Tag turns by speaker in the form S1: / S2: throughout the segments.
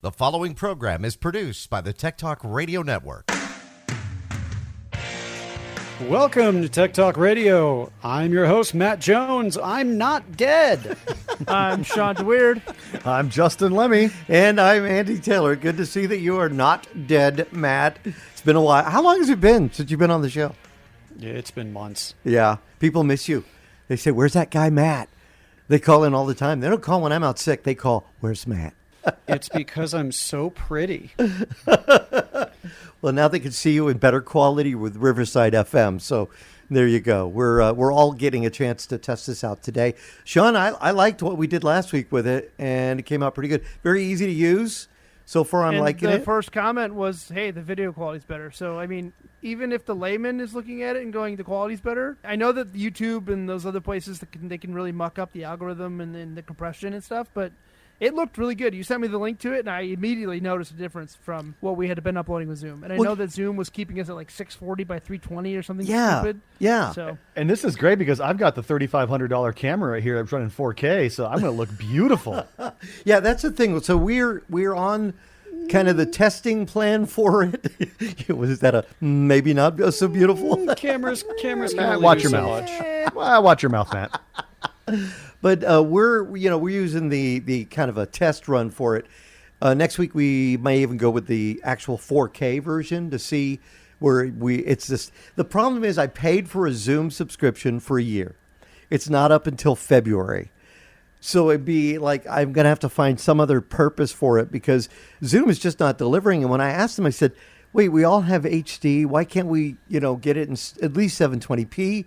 S1: The following program is produced by the Tech Talk Radio Network.
S2: Welcome to Tech Talk Radio. I'm your host, Matt Jones. I'm not dead.
S3: I'm Shawn DeWeerd.
S4: I'm Justin Lemme.
S5: And I'm Andy Taylor. Good to see that you are not dead, Matt. It's been a while. How long has it been since you've been on the show?
S2: Yeah, it's been months.
S5: Yeah. People miss you. They say, where's that guy, Matt? They call in all the time. They don't call when I'm out sick. They call, where's Matt?
S2: It's because I'm so pretty.
S5: Well, now they can see you in better quality with Riverside FM. So there you go. We're all getting a chance to test this out today. Shawn, I liked what we did last week with it, and it came out pretty good. Very easy to use. So far, I'm liking it.
S3: The first comment was, hey, the video quality's better. So, I mean, even if the layman is looking at it and going, the quality's better, I know that YouTube and those other places, they can really muck up the algorithm and the compression and stuff, but it looked really good. You sent me the link to it, and I immediately noticed a difference from what we had been uploading with Zoom. And I know that Zoom was keeping us at like 640 by 320 or something stupid.
S5: Yeah.
S3: So.
S4: And this is great because I've got the $3,500 camera right here that's running 4K, so I'm going to look beautiful.
S5: Yeah, that's the thing. So we're on kind of the testing plan for it. Was that a maybe not so beautiful?
S2: Cameras
S4: Matt, watch your mouth. Well, watch your mouth, Matt.
S5: But we're using the kind of a test run for it. Next week we may even go with the actual 4K version to see where it's this. The problem is I paid for a Zoom subscription for a year. It's not up until February. So it'd be like I'm going to have to find some other purpose for it because Zoom is just not delivering. And when I asked them, I said, wait, we all have HD. Why can't we, get it in at least 720p?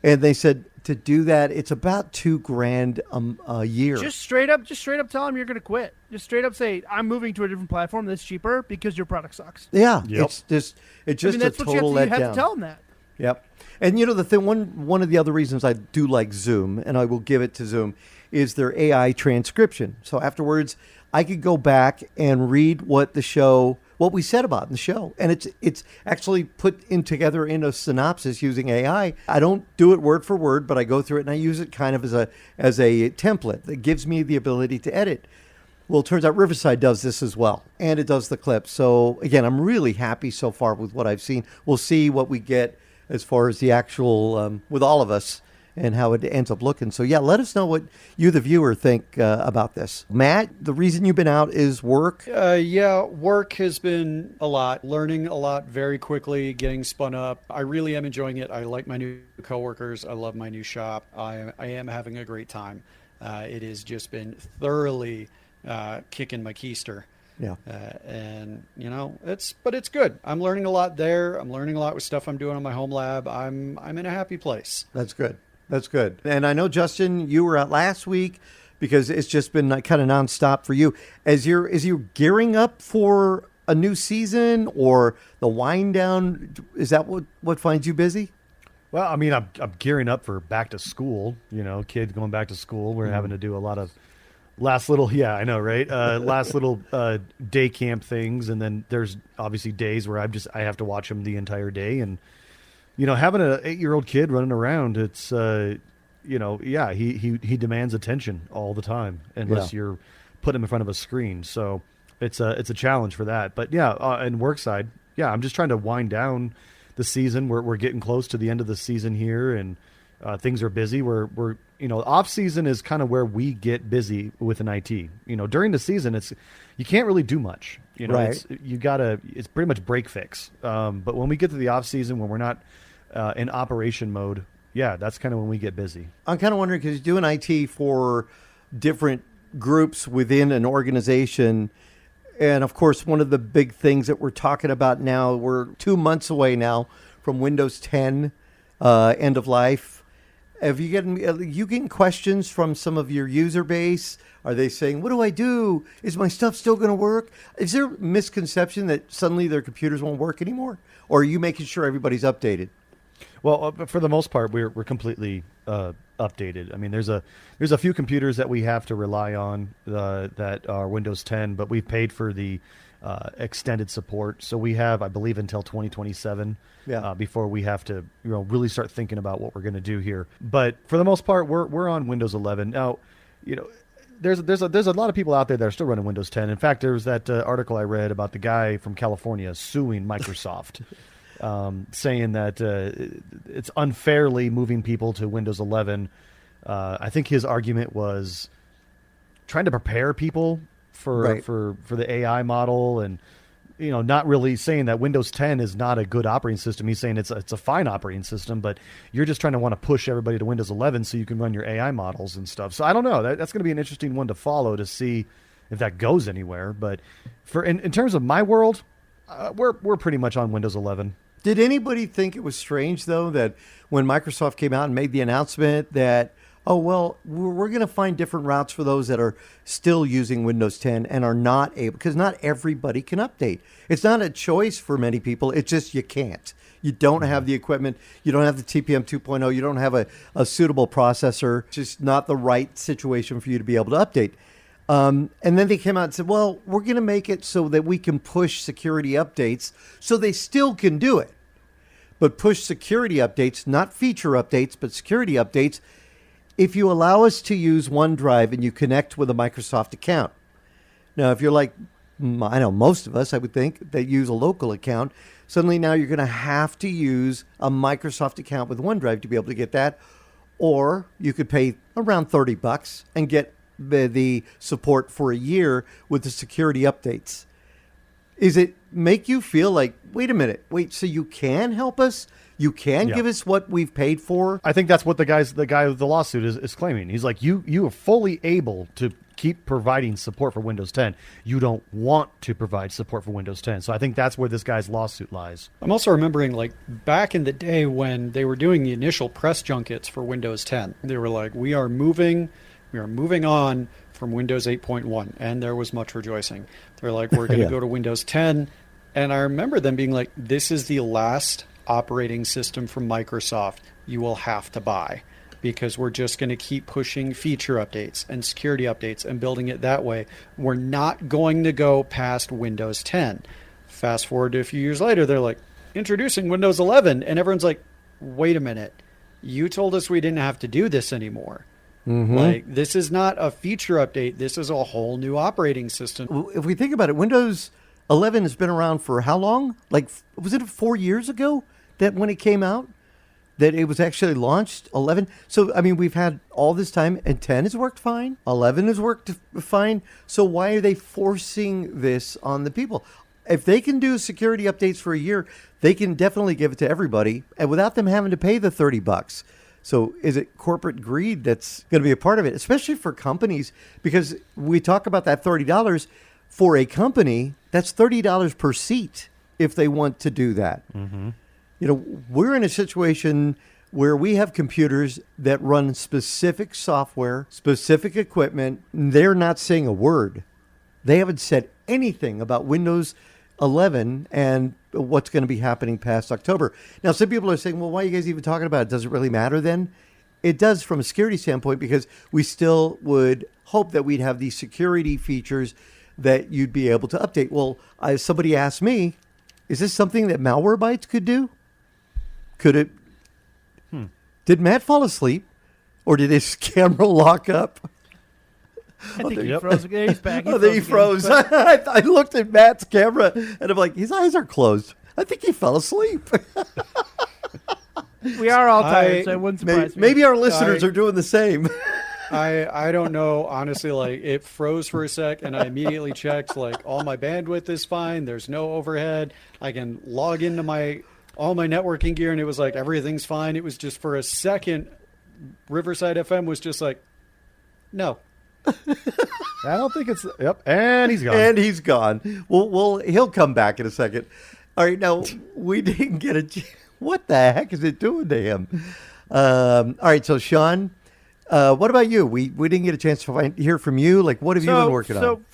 S5: And they said to do that, it's about $2,000 a year.
S3: Just straight up tell them you're going to quit. Just straight up say, I'm moving to a different platform that's cheaper because your product sucks.
S5: Yeah,
S4: yep.
S5: It's just
S3: that's
S5: a
S3: what
S5: total letdown.
S3: You have to tell them that.
S5: Yep. And the thing, one of the other reasons I do like Zoom, and I will give it to Zoom, is their AI transcription. So afterwards, I could go back and read what we said about in the show. And it's actually put together in a synopsis using AI. I don't do it word for word, but I go through it and I use it kind of as a template that gives me the ability to edit. Well, it turns out Riverside does this as well, and it does the clips. So again, I'm really happy so far with what I've seen. We'll see what we get as far as the actual, with all of us, and how it ends up looking. So yeah, let us know what you, the viewer, think about this. Matt, the reason you've been out is work?
S2: Work has been a lot. Learning a lot very quickly, getting spun up. I really am enjoying it. I like my new coworkers. I love my new shop. I am having a great time. It has just been thoroughly kicking my keister.
S5: Yeah.
S2: And it's good. I'm learning a lot there. I'm learning a lot with stuff I'm doing on my home lab. I'm in a happy place.
S5: That's good. That's good. And I know, Justin, you were out last week because it's just been kind of nonstop for you. Is you gearing up for a new season or the wind down? Is that what finds you busy?
S4: Well, I mean, I'm gearing up for back to school. Kids going back to school. We're having to do a lot of last little day camp things. And then there's obviously days where I have to watch them the entire day. And having an 8-year-old kid running around, it's, he demands attention all the time unless you're putting him in front of a screen. So it's a challenge for that. But and work side, I'm just trying to wind down the season. We're getting close to the end of the season here, and things are busy. We're off season is kind of where we get busy with an IT. During the season, you can't really do much.
S5: Right.
S4: It's pretty much break fix. But when we get to the off season, when we're not in operation mode, that's kind of when we get busy. I'm
S5: kind of wondering, because you do an IT for different groups within an organization. And of course, one of the big things that we're talking about now, we're 2 months away now from Windows 10 end of life. Have you getting questions from some of your user base? Are they saying, what do I do? Is my stuff still going to work? Is there a misconception that suddenly their computers won't work anymore? Or are you making sure everybody's updated?
S4: Well, for the most part, we're completely updated. I mean, there's a few computers that we have to rely on that are Windows 10, but we've paid for the extended support. So we have, I believe, until 2027 before we have to really start thinking about what we're going to do here. But for the most part, we're on Windows 11 now. there's a lot of people out there that are still running Windows 10. In fact, there was that article I read about the guy from California suing Microsoft, saying that it's unfairly moving people to Windows 11. I think his argument was trying to prepare people for the AI model, and not really saying that Windows 10 is not a good operating system. He's saying it's a fine operating system, but you're just trying to want to push everybody to Windows 11 so you can run your AI models and stuff. So I don't know. That's going to be an interesting one to follow to see if that goes anywhere. But in terms of my world, we're pretty much on Windows 11.
S5: Did anybody think it was strange, though, that when Microsoft came out and made the announcement that, oh, well, we're going to find different routes for those that are still using Windows 10 and are not able, because not everybody can update. It's not a choice for many people. It's just you can't. You don't have the equipment. You don't have the TPM 2.0. You don't have a suitable processor. It's just not the right situation for you to be able to update. And then they came out and said, well, we're going to make it so that we can push security updates so they still can do it. But push security updates, not feature updates, but security updates, if you allow us to use OneDrive and you connect with a Microsoft account. Now, if you're like, I know most of us, I would think, that use a local account, suddenly now you're going to have to use a Microsoft account with OneDrive to be able to get that. Or you could pay around $30 and get the support for a year with the security updates. Is it make you feel like, wait a minute, so you can help us? You can give us what we've paid for?
S4: I think that's what the guy with the lawsuit is claiming. He's like, you are fully able to keep providing support for Windows 10. You don't want to provide support for Windows 10. So I think that's where this guy's lawsuit lies.
S2: I'm also remembering, like, back in the day when they were doing the initial press junkets for Windows 10, they were like, we are moving on from Windows 8.1, and there was much rejoicing. They're like, we're going to go to Windows 10, and I remember them being like, this is the last operating system from Microsoft you will have to buy, because we're just going to keep pushing feature updates and security updates and building it that way. We're not going to go past Windows 10. Fast forward to a few years later, they're like, introducing Windows 11, and everyone's like, wait a minute, you told us we didn't have to do this anymore. Mm-hmm. Like, this is not a feature update. This is a whole new operating system.
S5: If we think about it, Windows 11 has been around for how long? Like, was it 4 years ago that when it came out, that it was actually launched, 11? So, I mean, we've had all this time, and 10 has worked fine. 11 has worked fine. So why are they forcing this on the people? If they can do security updates for a year, they can definitely give it to everybody, and without them having to pay the $30. So is it corporate greed that's going to be a part of it, especially for companies? Because we talk about that $30 for a company, that's $30 per seat if they want to do that. Mm-hmm. We're in a situation where we have computers that run specific software, specific equipment. They're not saying a word. They haven't said anything about Windows 11 and what's going to be happening past October. Now, some people are saying, well, why are you guys even talking about it? Does it really matter then? It does from a security standpoint, because we still would hope that we'd have these security features that you'd be able to update. Well, somebody asked me, is this something that Malwarebytes could do? Could it? Did Matt fall asleep, or did his camera lock up?
S3: I think he froze again. He's back.
S5: He froze. I looked at Matt's camera, and I'm like, his eyes are closed. I think he fell asleep.
S3: We are all tired, so it wouldn't surprise me.
S5: Maybe our listeners are doing the same.
S2: I don't know, honestly. Like, it froze for a sec, and I immediately checked, like, all my bandwidth is fine. There's no overhead. I can log into all my networking gear, and it was like, everything's fine. It was just for a second, Riverside FM was just like, no.
S4: I don't think it's... Yep, and he's gone.
S5: Well, he'll come back in a second. All right, now, we didn't get a... What the heck is it doing to him? All right, so, Shawn, what about you? We didn't get a chance to hear from you. Like, what have you been working on?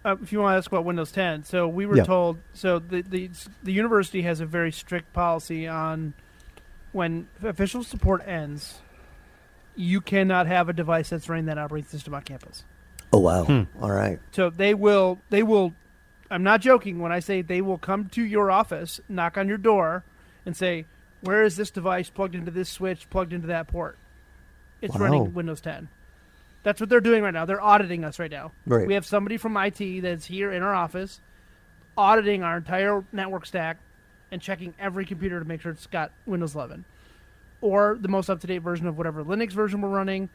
S3: If you want to ask about Windows 10, so we were told... So the university has a very strict policy on when official support ends... You cannot have a device that's running that operating system on campus.
S5: Oh, wow. All right.
S3: So they will, I'm not joking when I say they will come to your office, knock on your door, and say, where is this device plugged into this switch, plugged into that port? It's running Windows 10. That's what they're doing right now. They're auditing us right now.
S5: Right.
S3: We have somebody from IT that's here in our office auditing our entire network stack and checking every computer to make sure it's got Windows 11 or the most up-to-date version of whatever Linux version we're running,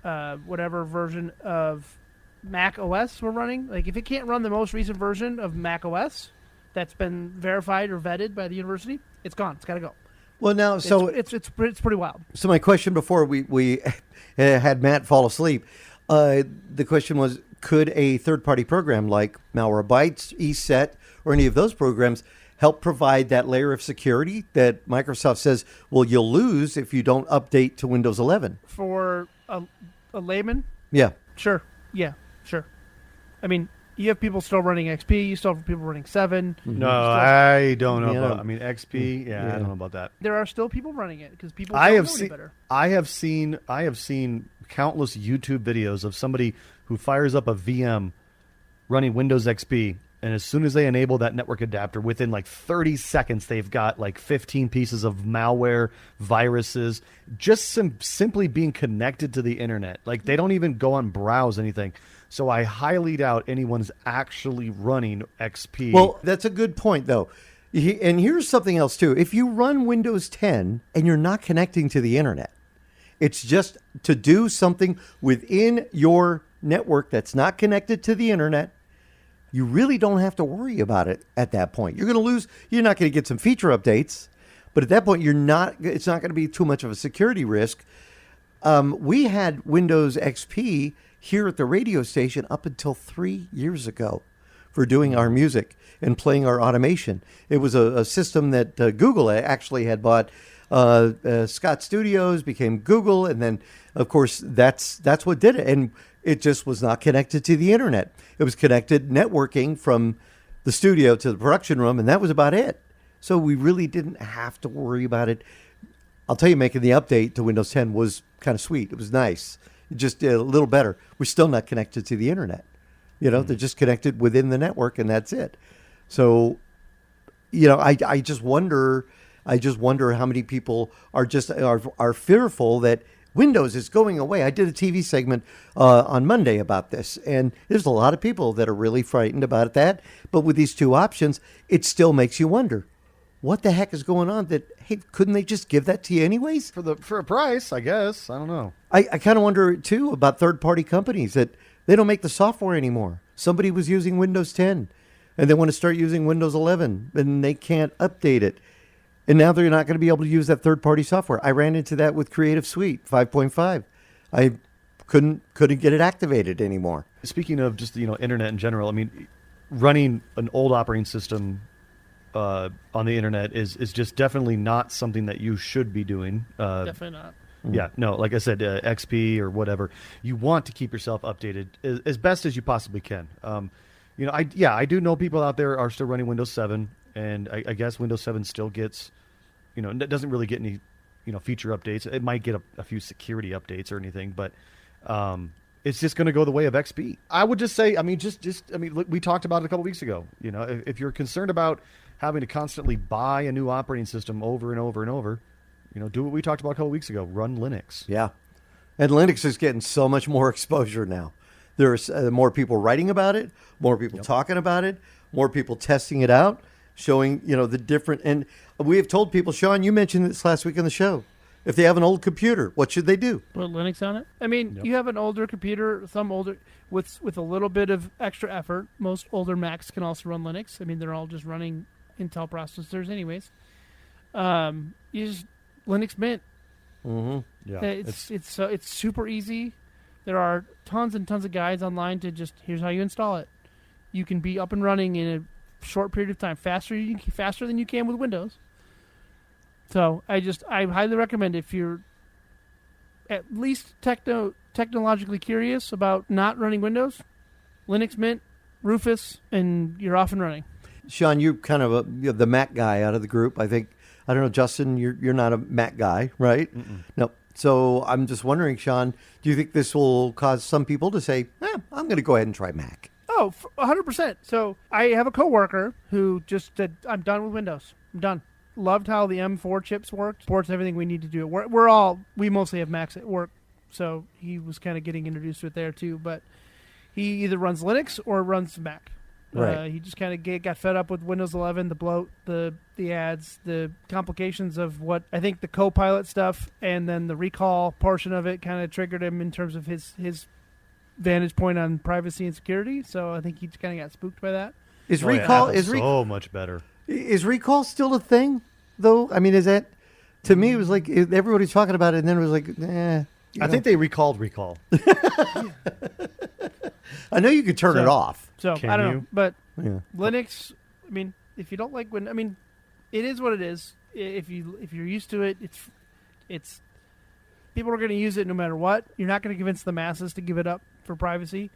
S3: whatever version of Mac OS we're running. Like, if it can't run the most recent version of Mac OS that's been verified or vetted by the university, it's gone. It's got to go.
S5: Well, now, so
S3: it's pretty wild.
S5: So my question before we had Matt fall asleep, the question was, could a third-party program like Malwarebytes, ESET, or any of those programs help provide that layer of security that Microsoft says, well, you'll lose if you don't update to Windows 11?
S3: For a layman?
S5: Yeah.
S3: Sure. Yeah, sure. I mean, you have people still running XP. You still have people running 7.
S4: No, I don't know
S5: Yeah.
S4: about. I mean, XP. Yeah, I don't know about that.
S3: There are still people running it because people don't know any better.
S4: I have seen countless YouTube videos of somebody who fires up a VM running Windows XP, and as soon as they enable that network adapter, within like 30 seconds, they've got like 15 pieces of malware, viruses, just simply being connected to the internet. Like, they don't even go and browse anything. So I highly doubt anyone's actually running XP.
S5: Well, that's a good point, though. And here's something else, too. If you run Windows 10 and you're not connecting to the internet, it's just to do something within your network that's not connected to the internet, you really don't have to worry about it at that point. You're not going to get some feature updates, but at that point, it's not going to be too much of a security risk. We had Windows XP here at the radio station up until 3 years ago for doing our music and playing our automation. It was a system that Google actually had bought. Scott Studios became Google, and then, of course, that's what did it. And it just was not connected to the internet. It was connected networking from the studio to the production room, and that was about it. So we really didn't have to worry about it. I'll tell you, making the update to Windows 10 was kind of sweet. It was nice. Just a little better. We're still not connected to the internet. They're just connected within the network, and that's it. So, I just wonder how many people are fearful that Windows is going away. I did a TV segment on Monday about this, and there's a lot of people that are really frightened about that. But with these two options, it still makes you wonder, what the heck is going on? Hey, couldn't they just give that to you anyways?
S4: For a price, I guess. I don't know.
S5: I kind of wonder, too, about third-party companies that they don't make the software anymore. Somebody was using Windows 10, and they want to start using Windows 11, and they can't update it. And now they're not going to be able to use that third-party software. I ran into that with Creative Suite 5.5. I couldn't get it activated anymore.
S4: Speaking of just internet in general, I mean, running an old operating system on the internet is just definitely not something that you should be doing.
S3: Definitely not.
S4: Yeah, no, like I said, XP or whatever. You want to keep yourself updated as best as you possibly can. I do know people out there are still running Windows 7. And I guess Windows 7 still gets, it doesn't really get any, feature updates. It might get a few security updates or anything, but it's just going to go the way of XP. I would just say, look, we talked about it a couple weeks ago. If you're concerned about having to constantly buy a new operating system over and over and over, do what we talked about a couple weeks ago. Run Linux.
S5: Yeah. And Linux is getting so much more exposure now. There's more people writing about it, more people talking about it, more people testing it out. Showing, the different, and we have told people, Shawn, you mentioned this last week on the show. If they have an old computer, what should they do?
S3: Put Linux on it? I mean, you have an older computer, with a little bit of extra effort. Most older Macs can also run Linux. I mean, they're all just running Intel processors anyways. You just Linux Mint.
S5: Mm-hmm.
S3: Yeah. It's super easy. There are tons and tons of guides online to just, here's how you install it. You can be up and running in a short period of time, faster than you can with Windows. So I highly recommend, if you're at least technologically curious about not running Windows, Linux Mint, Rufus, and you're off and running.
S5: Shawn, you're kind of you're the Mac guy out of the group. I think, I don't know, Justin, you're not a Mac guy, right?
S4: Mm-mm.
S5: No. So I'm just wondering, Shawn, do you think this will cause some people to say, I'm going to go ahead and try Mac?
S3: Oh, 100%. So I have a coworker who just said, I'm done with Windows. I'm done. Loved how the M4 chips worked. Supports everything we need to do. We mostly have Macs at work. so he was kind of getting introduced to it there too. But he either runs Linux or runs Mac.
S5: Right.
S3: He just kind of got fed up with Windows 11, the bloat, the ads, the complications of what I think the Copilot stuff, and then the recall portion of it kind of triggered him in terms of his vantage point on privacy and security. So I think he kind of got spooked by that.
S5: Is recall
S4: so much better?
S5: Is recall still a thing though? I mean, is that to me? It was like everybody's talking about it, and then it was like,
S4: I think they recalled recall.
S5: I know you could turn it off.
S3: So
S4: Can
S3: I don't
S4: you?
S3: know, but
S5: Yeah.
S3: Linux. I mean, if you don't like Windows, I mean, it is what it is. If you're used to it, it's people are going to use it no matter what. You're not going to convince the masses to give it up for privacy.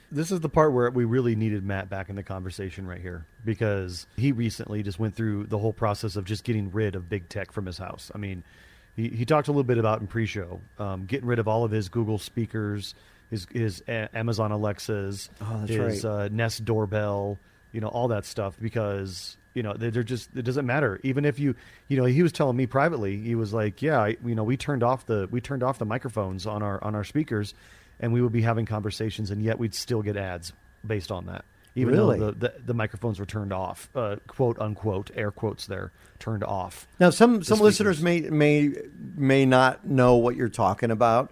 S4: This is the part where we really needed Matt back in the conversation right here, because he recently just went through the whole process of just getting rid of big tech from his house. I mean, he talked a little bit about in pre-show, getting rid of all of his Google speakers, his Amazon Alexas, his Nest doorbell, all that stuff, because they're just, it doesn't matter. Even if he was telling me privately, he was like, yeah, we turned off the microphones on our speakers, and we would be having conversations, and yet we'd still get ads based on that, even though the microphones were turned off, quote unquote, air quotes there, turned off.
S5: Now, some listeners may not know what you're talking about,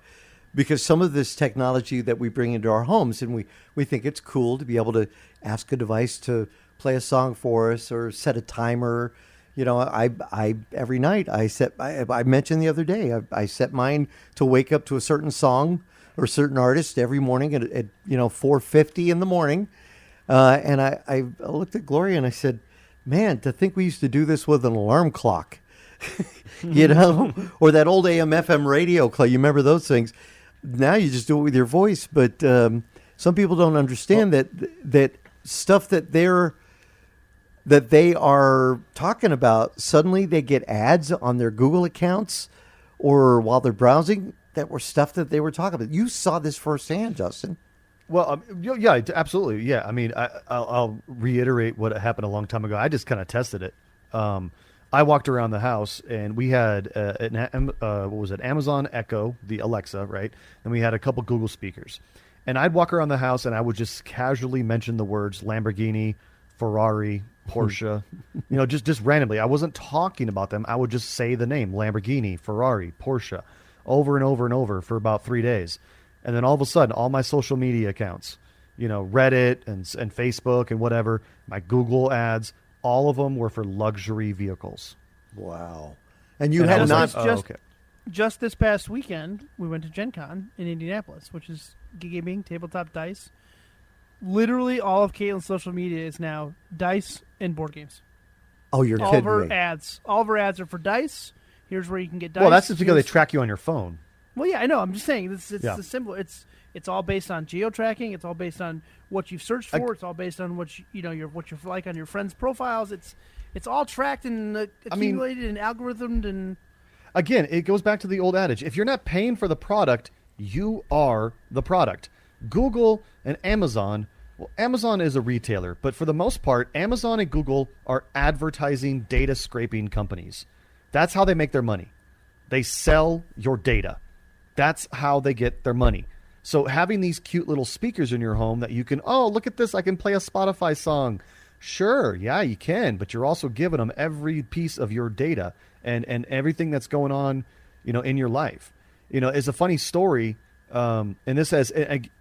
S5: because some of this technology that we bring into our homes, and we think it's cool to be able to ask a device to play a song for us or set a timer. I every night I mentioned the other day, I set mine to wake up to a certain song or certain artist every morning at 4:50 in the morning. And I looked at Gloria and I said, man, to think we used to do this with an alarm clock, or that old AM FM radio clock. You remember those things? Now you just do it with your voice. But some people don't understand that stuff that they are talking about, suddenly they get ads on their Google accounts or while they're browsing that were stuff that they were talking about. You saw this firsthand, Justin.
S4: Well, yeah, absolutely. Yeah. I mean, I'll reiterate what happened a long time ago. I just kind of tested it. I walked around the house and we had Amazon Echo, the Alexa, right? And we had a couple Google speakers. And I'd walk around the house and I would just casually mention the words Lamborghini, Ferrari, Porsche, just randomly. I wasn't talking about them. I would just say the name Lamborghini, Ferrari, Porsche over and over and over for about 3 days. And then all of a sudden, all my social media accounts, Reddit and Facebook and whatever, my Google ads, all of them were for luxury vehicles.
S5: Wow. And you had not...
S3: Just this past weekend, we went to Gen Con in Indianapolis, which is gaming, tabletop dice. Literally all of Caitlin's social media is now dice and board games.
S5: Oh, you're
S3: all
S5: kidding
S3: of her
S5: me.
S3: ads. All of her ads are for dice. Here's where you can get dice.
S4: Well, that's just because they track you on your phone.
S3: Well, yeah, I know. I'm just saying it's the symbol. It's all based on geo-tracking. It's all based on what you've searched for. It's all based on what you like on your friends' profiles. It's all tracked and accumulated and algorithmed and.
S4: Again, it goes back to the old adage: if you're not paying for the product, you are the product. Google and Amazon. Well, Amazon is a retailer, but for the most part, Amazon and Google are advertising data scraping companies. That's how they make their money. They sell your data. That's how they get their money. So having these cute little speakers in your home that you can, look at this, I can play a Spotify song. Sure, yeah, you can, but you're also giving them every piece of your data and everything that's going on, in your life. It's a funny story. And this has,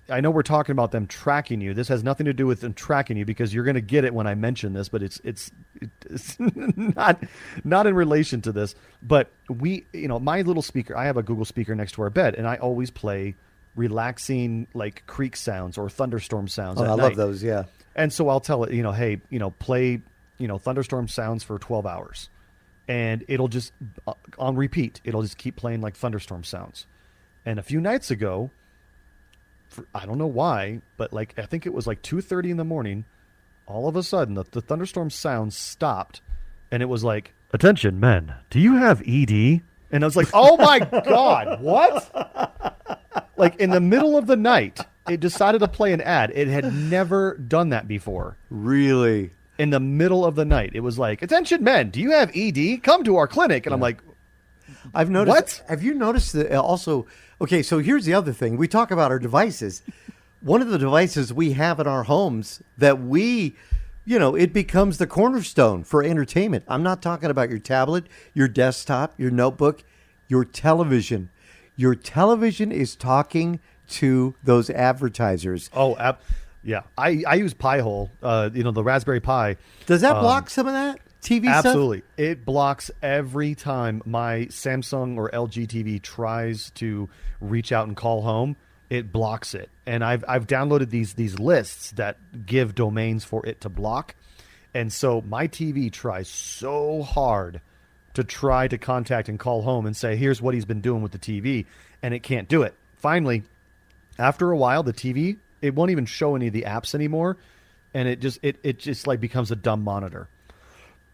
S4: I know we're talking about them tracking you. This has nothing to do with them tracking you because you're going to get it when I mention this, but it's not in relation to this. But my little speaker, I have a Google speaker next to our bed, and I always play relaxing like creek sounds or thunderstorm sounds.
S5: I love those. Yeah.
S4: And so I'll tell it, hey, play, thunderstorm sounds for 12 hours, and it'll just on repeat. It'll just keep playing like thunderstorm sounds. And a few nights ago, I don't know why, but I think it was 2:30 in the morning, all of a sudden the thunderstorm sounds stopped, and it was like, "Attention, men, do you have ED?" And I was like, "Oh my God, what?" In the middle of the night, it decided to play an ad. It had never done that before.
S5: Really?
S4: In the middle of the night, it was like, "Attention, men, do you have ED? Come to our clinic." And I'm like,
S5: I've noticed.
S4: What?
S5: Have you noticed that also? Okay, so here's the other thing. We talk about our devices. One of the devices we have in our homes that it becomes the cornerstone for entertainment. I'm not talking about your tablet, your desktop, your notebook, your television. Your television is talking to those advertisers.
S4: Oh, yeah. I use Pi-hole, the Raspberry Pi.
S5: Does that block some of that TV stuff?
S4: Absolutely. It blocks every time my Samsung or LG TV tries to reach out and call home. It blocks it. And I've downloaded these lists that give domains for it to block. And so my TV tries so hard to try to contact and call home and say, here's what he's been doing with the TV, and it can't do it. Finally, after a while, the TV, it won't even show any of the apps anymore, and it just like becomes a dumb monitor.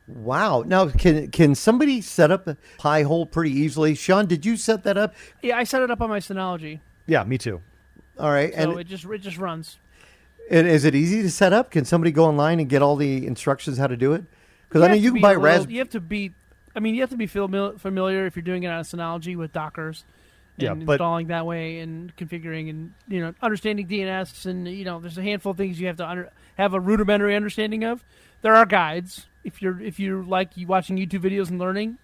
S5: Wow. Now, can somebody set up a Pi-hole pretty easily? Shawn, did you set that up?
S3: Yeah, I set it up on my Synology.
S4: Yeah, me too.
S5: All right.
S3: So
S5: and
S3: it just runs.
S5: And is it easy to set up? Can somebody go online and get all the instructions how to do it? Because I know you can buy
S3: You have to be familiar if you're doing it on a Synology with Dockers. And installing that way and configuring and understanding DNS and there's a handful of things you have to have a rudimentary understanding of. There are guides if you like watching YouTube videos and learning.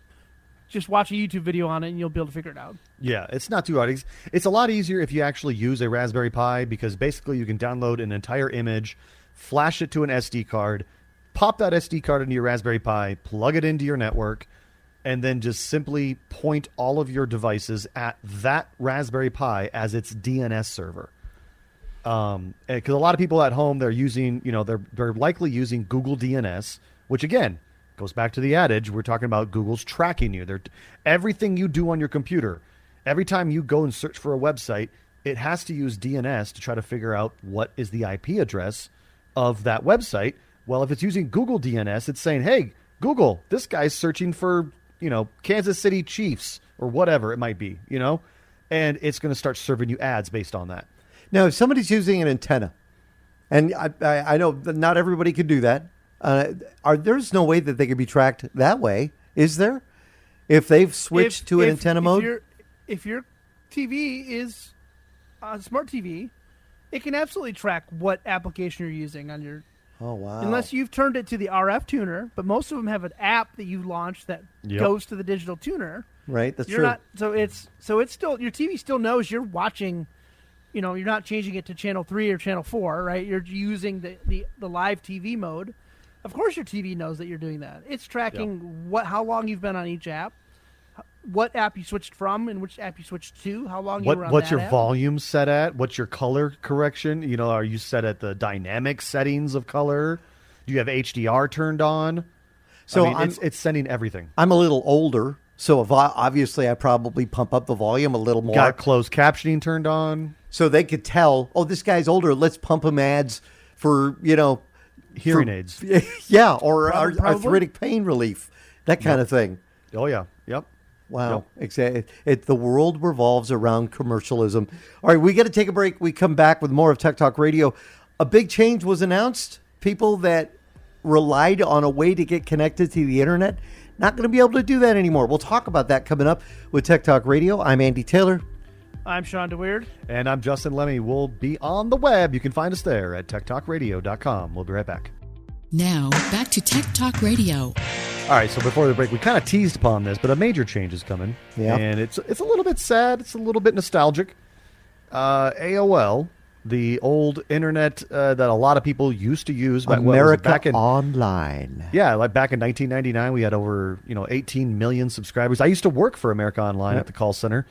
S3: Just watch a YouTube video on it and you'll be able to figure it out.
S4: Yeah, it's not too hard. It's a lot easier if you actually use a Raspberry Pi because basically you can download an entire image, flash it to an SD card, pop that SD card into your Raspberry Pi, plug it into your network, and then just simply point all of your devices at that Raspberry Pi as its DNS server. Because a lot of people at home, they're using, they're likely using Google DNS, which again goes back to the adage we're talking about. Google's tracking you. Everything you do on your computer, every time you go and search for a website, it has to use DNS to try to figure out what is the IP address of that website. Well, if it's using Google DNS, it's saying, hey, Google, this guy's searching for Kansas City Chiefs or whatever it might be, and it's going to start serving you ads based on that.
S5: Now, if somebody's using an antenna, and I know that not everybody could do that, there's no way that they could be tracked that way, is there? If they've switched to an antenna mode?
S3: If your TV is a smart TV, it can absolutely track what application you're using on your...
S5: Oh, wow.
S3: Unless you've turned it to the RF tuner, but most of them have an app that you launch that goes to the digital tuner.
S5: Right, that's true.
S3: So it's still, your TV still knows you're watching, you're not changing it to channel 3 or channel 4, right? You're using the live TV mode. Of course your TV knows that you're doing that. It's tracking how long you've been on each app, what app you switched from and which app you switched to, how long you were on
S4: what's
S3: that
S4: your
S3: app.
S4: volume set at, what's your color correction, are you set at the dynamic settings of color, do you have HDR turned on? So it's sending everything.
S5: I'm a little older, so obviously I probably pump up the volume a little more.
S4: Got closed captioning turned on,
S5: so they could tell, oh, this guy's older, let's pump him ads for
S4: hearing aids.
S5: Yeah, or arthritic pain relief, that kind of thing.
S4: Oh yeah. Yep.
S5: Wow, exactly. The world revolves around commercialism. All right, we got to take a break. We come back with more of Tech Talk Radio. A big change was announced. People that relied on a way to get connected to the internet, not going to be able to do that anymore. We'll talk about that coming up with Tech Talk Radio. I'm Andy Taylor.
S3: I'm Shawn DeWeerd.
S4: And I'm Justin Lemme. We'll be on the web. You can find us there at TechtalkRadio.com. We'll be right back.
S6: Now, back to Tech Talk Radio.
S4: All right, so before the break, we kind of teased upon this, but a major change is coming.
S5: Yeah.
S4: And it's a little bit sad. It's a little bit nostalgic. AOL, the old internet that a lot of people used to use.
S5: America Online.
S4: Yeah, like back in 1999, we had over 18 million subscribers. I used to work for America Online at the call center.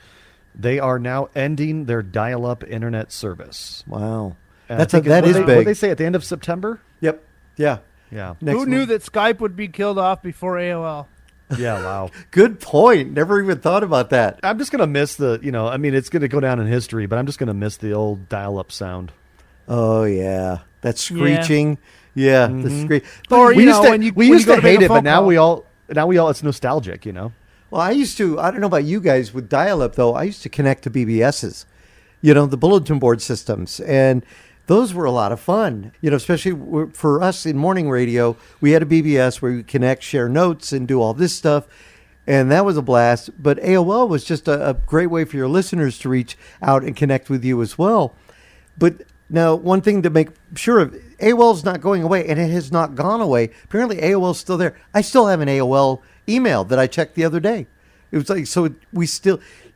S4: They are now ending their dial-up internet service.
S5: Wow.
S4: That is big. What did they say at the end of September?
S5: Yep. Yeah.
S4: Yeah.
S3: Who knew that Skype would be killed off before AOL?
S4: Yeah, wow.
S5: Good point. Never even thought about that.
S4: I'm just going to miss it's going to go down in history, but I'm just going to miss the old dial-up sound.
S5: Oh, yeah. That screeching. Yeah,
S4: Mm-hmm.
S5: the screech.
S3: Or,
S4: we used to hate it, but now we all, it's nostalgic,
S5: Well, I don't know about you guys with dial-up, though. I used to connect to BBSs, the bulletin board systems. And those were a lot of fun, especially for us in morning radio. We had a BBS where we connect, share notes, and do all this stuff. and that was a blast. But AOL was just a great way for your listeners to reach out and connect with you as well. But now, one thing to make sure of, AOL's not going away, and it has not gone away. Apparently, AOL's still there. I still have an AOL email that I checked the other day. It was like, so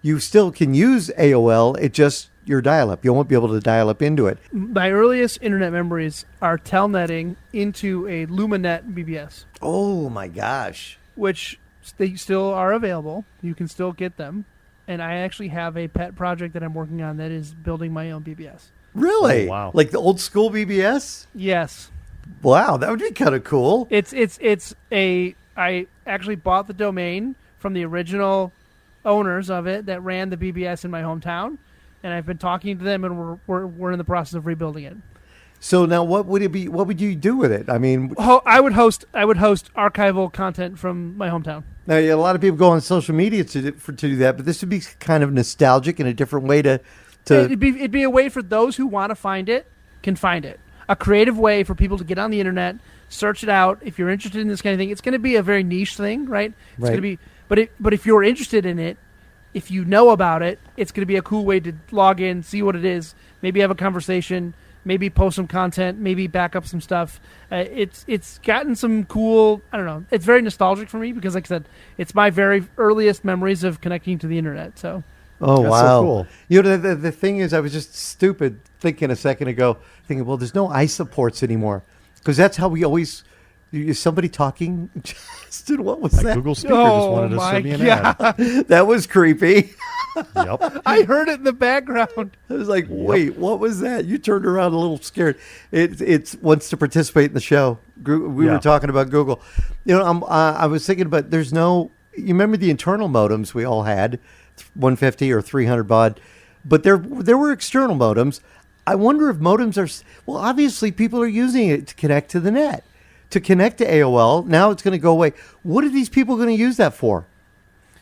S5: you still can use AOL. It just your dial-up. You won't be able to dial up into it.
S3: My earliest internet memories are telnetting into a LumaNet BBS.
S5: Oh my gosh!
S3: Which they still are available. You can still get them. And I actually have a pet project that I'm working on that is building my own BBS.
S5: Really?
S4: Oh, wow.
S5: Like the old school BBS?
S3: Yes.
S5: Wow, that would be kind of cool.
S3: I actually bought the domain from the original owners of it that ran the BBS in my hometown, and I've been talking to them, and we're in the process of rebuilding it.
S5: So now, what would it be? What would you do with it? I mean,
S3: I would host archival content from my hometown.
S5: Now, a lot of people go on social media to do that, but this would be kind of nostalgic and a different way to.
S3: It'd be a way for those who want to find it can find it. A creative way for people to get on the internet, search it out. If you're interested in this kind of thing, it's going to be a very niche thing, right? It's going to be, but if you're interested in it, if you know about it, it's going to be a cool way to log in, see what it is, maybe have a conversation, maybe post some content, maybe back up some stuff. It's gotten some cool, I don't know. It's very nostalgic for me because, like I said, it's my very earliest memories of connecting to the internet. So.
S5: Oh,
S4: that's
S5: wow.
S4: so cool.
S5: You know, the thing is, I was just stupid thinking a second ago, thinking, well, there's no iSupports anymore. Because that's how we always, is somebody talking? Justin, what was that?
S4: Google Speaker just wanted to send me an ad.
S5: That was creepy.
S4: Yep.
S3: I heard it in the background.
S5: I was like, wait, what was that? You turned around a little scared. It wants to participate in the show. We were talking about Google. You know, I was thinking about, you remember the internal modems we all had? 150 or 300 baud, but there were external modems. I wonder if modems are, obviously people are using it to connect to the net, to connect to AOL. Now it's going to go away. What are these people going to use that for?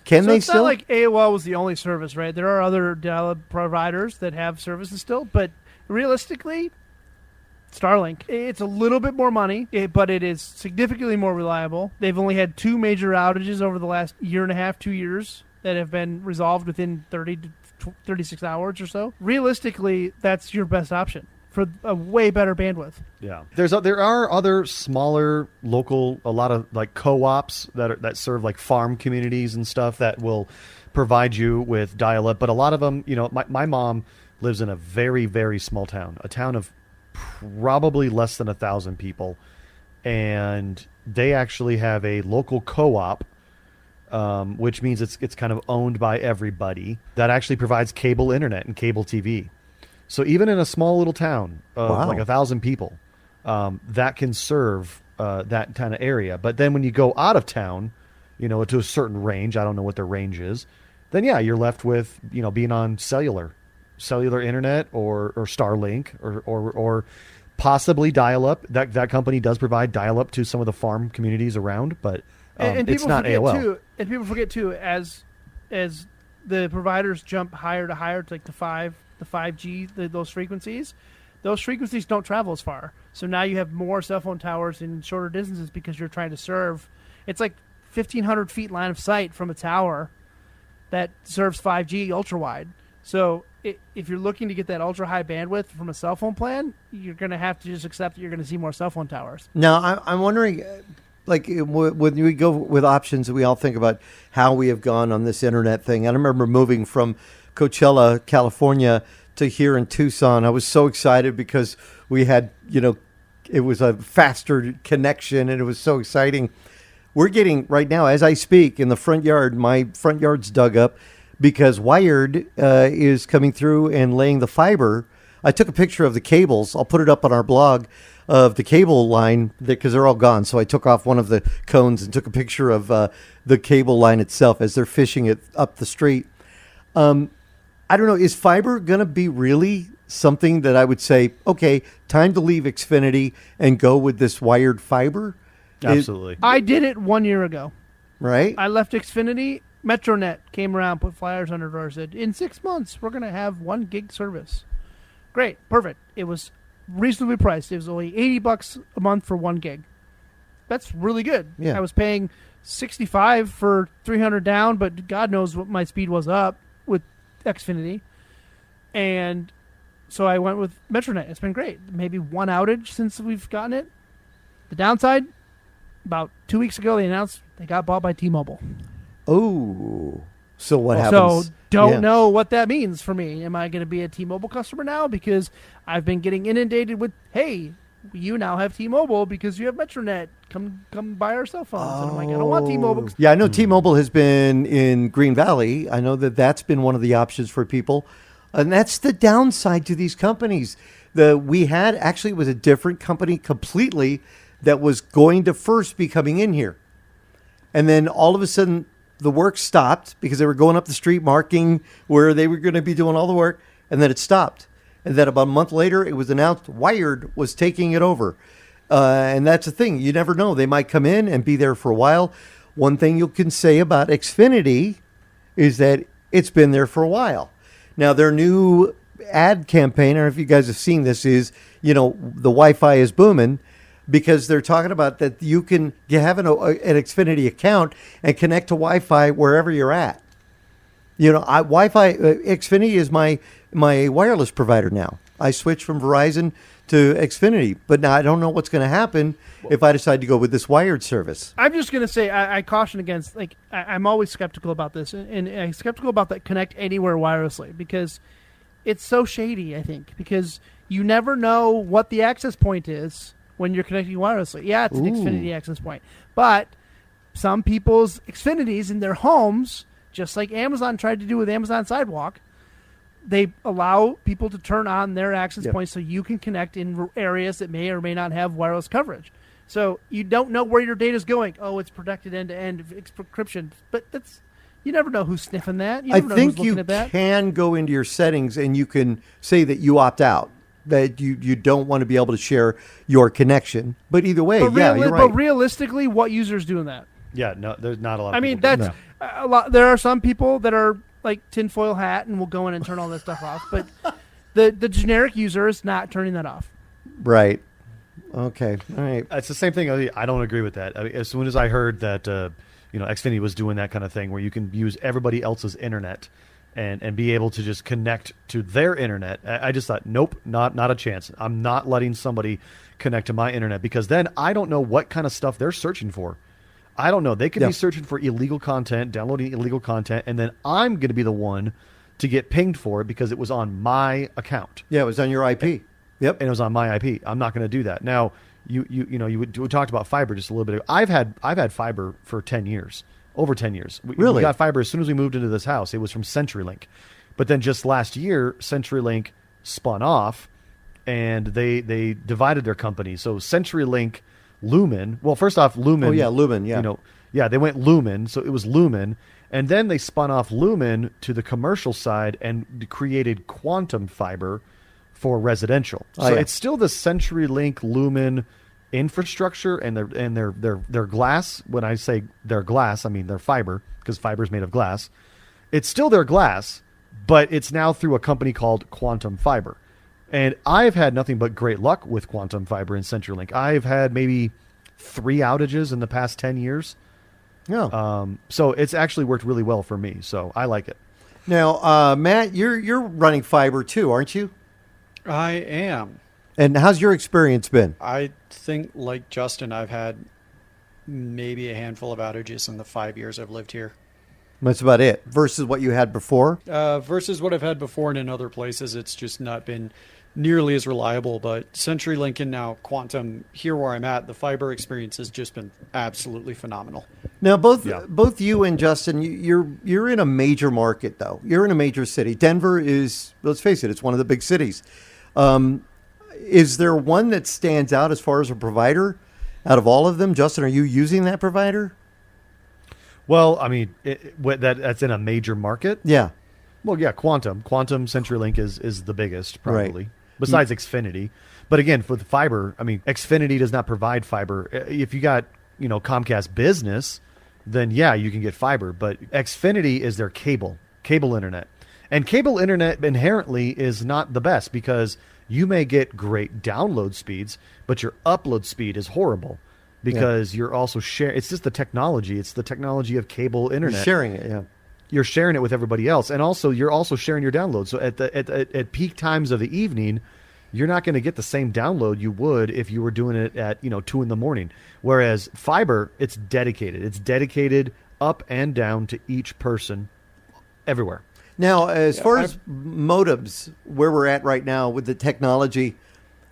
S5: Can they still?
S3: It's not like AOL was the only service, right? There are other dial-up providers that have services still, but realistically, Starlink, it's a little bit more money, but it is significantly more reliable. They've only had 2 major outages over the last year and a half, 2 years. That have been resolved within 30 to 36 hours or so. Realistically, that's your best option for a way better bandwidth.
S4: Yeah, there are other smaller local, a lot of like co-ops that serve like farm communities and stuff that will provide you with dial-up. But a lot of them, you know, my mom lives in a very, very small town, a town of probably less than 1,000 people, and they actually have a local co-op. Which means it's kind of owned by everybody, that actually provides cable internet and cable TV. So even in a small little town of like 1,000 people, that can serve that kind of area. But then when you go out of town, you know, to a certain range, I don't know what their range is, then you're left with, you know, being on cellular internet or Starlink or possibly dial-up. That company does provide dial-up to some of the farm communities around, but
S3: and
S4: it's not AOL.
S3: And people forget too, as the providers jump higher to like the 5G, those frequencies don't travel as far. So now you have more cell phone towers in shorter distances because you're trying to serve. It's like 1,500 feet line of sight from a tower that serves 5G ultra wide. So if you're looking to get that ultra high bandwidth from a cell phone plan, you're going to have to just accept that you're going to see more cell phone towers.
S5: Now, I'm wondering. Like when we go with options, we all think about how we have gone on this internet thing. I remember moving from Coachella, California, to here in Tucson. I was so excited because we had, you know, it was a faster connection and it was so exciting. We're getting right now, as I speak, in the front yard. My front yard's dug up because Wired is coming through and laying the fiber. I took a picture of the cables. I'll put it up on our blog. Of the cable line, because they're all gone. So I took off one of the cones and took a picture of the cable line itself as they're fishing it up the street. I don't know, is fiber going to be really something that I would say, okay, time to leave Xfinity and go with this wired fiber?
S4: Absolutely.
S3: I did it 1 year ago.
S5: Right?
S3: I left Xfinity. Metronet came around, put flyers under doors, said, in 6 months, we're going to have 1 gig service. Great. Perfect. It was reasonably priced. It was only $80 a month for 1 gig. that's really good.
S5: Yeah.
S3: I was paying $65 for 300 down, but God knows what my speed was up with Xfinity. And so I went with Metronet. It's been great. Maybe one outage since we've gotten it. The downside, about 2 weeks ago, they announced they got bought by T-Mobile.
S5: Oh, so what happens?
S3: So don't know what that means for me. Am I going to be a T-Mobile customer now? Because I've been getting inundated with, hey, you now have T-Mobile because you have Metronet. Come buy our cell phones. And I'm like, I don't want T-Mobile.
S5: Yeah, I know T-Mobile has been in Green Valley. I know that that's been one of the options for people. And that's the downside to these companies. We had, actually, it was a different company completely that was going to first be coming in here. And then all of a sudden, the work stopped because they were going up the street marking where they were going to be doing all the work. And then it stopped. And then about a month later, it was announced Wired was taking it over. And that's the thing. You never know. They might come in and be there for a while. One thing you can say about Xfinity is that it's been there for a while. Now, their new ad campaign, I don't know if you guys have seen this, is, the Wi-Fi is booming because they're talking about that you have an Xfinity account and connect to Wi-Fi wherever you're at. Wi-Fi, Xfinity is my wireless provider now. I switched from Verizon to Xfinity, but now I don't know what's going to happen if I decide to go with this wired service.
S3: I'm just going to say I caution against, I'm always skeptical about this, and I'm skeptical about that connect anywhere wirelessly because it's so shady, I think, because you never know what the access point is when you're connecting wirelessly. Yeah, it's an Xfinity access point, but some people's Xfinities in their homes, just like Amazon tried to do with Amazon Sidewalk, they allow people to turn on their access points so you can connect in areas that may or may not have wireless coverage. So you don't know where your data is going. Oh, it's protected end-to-end. It's encryption. But you never know who's sniffing that. You never know who's looking at that.
S5: Can go into your settings and you can say that you opt out, that you don't want to be able to share your connection. But either way, you're right.
S3: But realistically, what users doing that?
S4: Yeah, no, there's not a lot of
S3: I mean,
S4: people
S3: that's a lot. There are some people that are like tinfoil hat and will go in and turn all that stuff off. But the generic user is not turning that off.
S5: Right. Okay. All right.
S4: It's the same thing. I don't agree with that. I mean, as soon as I heard that, Xfinity was doing that kind of thing where you can use everybody else's internet and be able to just connect to their internet, I just thought, nope, not a chance. I'm not letting somebody connect to my internet because then I don't know what kind of stuff they're searching for. I don't know. They could be searching for illegal content, downloading illegal content, and then I'm going to be the one to get pinged for it because it was on my account.
S5: Yeah, it was on your IP. Yep.
S4: And it was on my IP. I'm not going to do that. Now, we talked about fiber just a little bit ago. I've had fiber for 10 years, over 10 years. We got fiber as soon as we moved into this house. It was from CenturyLink. But then just last year, CenturyLink spun off, and they divided their company. So CenturyLink Lumen. Well, first off, Lumen.
S5: Oh, yeah, Lumen, yeah.
S4: They went Lumen, so it was Lumen. And then they spun off Lumen to the commercial side and created Quantum Fiber for residential. So it's still the CenturyLink Lumen infrastructure and their glass. When I say their glass, I mean their fiber, because fiber is made of glass. It's still their glass, but it's now through a company called Quantum Fiber. And I've had nothing but great luck with Quantum Fiber and CenturyLink. I've had maybe 3 outages in the past 10 years.
S5: Yeah.
S4: So it's actually worked really well for me. So I like it.
S5: Now, Matt, you're running fiber too, aren't you?
S2: I am.
S5: And how's your experience been?
S2: I think, like Justin, I've had maybe a handful of outages in the 5 years I've lived here.
S5: That's about it. Versus what you had before?
S2: Versus what I've had before and in other places, it's just not been nearly as reliable. But CenturyLink and now Quantum, here where I'm at, the fiber experience has just been absolutely phenomenal.
S5: Now, both you and Justin, you're in a major market, though. You're in a major city. Denver is, let's face it, it's one of the big cities. Is there one that stands out as far as a provider out of all of them? Justin, are you using that provider?
S4: Well, I mean, that's in a major market.
S5: Yeah.
S4: Well, yeah, Quantum CenturyLink is the biggest, probably,
S5: right.
S4: Besides Xfinity. But again, for the fiber, I mean, Xfinity does not provide fiber. If you got, Comcast Business, then yeah, you can get fiber. But Xfinity is their cable internet. And cable internet inherently is not the best because you may get great download speeds, but your upload speed is horrible. because you're also sharing. It's just the technology. It's the technology of cable internet.
S5: You're sharing it, yeah.
S4: You're sharing it with everybody else, and also you're also sharing your download. So at peak times of the evening, you're not going to get the same download you would if you were doing it at 2 a.m. Whereas fiber, it's dedicated. It's dedicated up and down to each person, everywhere.
S5: Now, as far as modems, where we're at right now with the technology,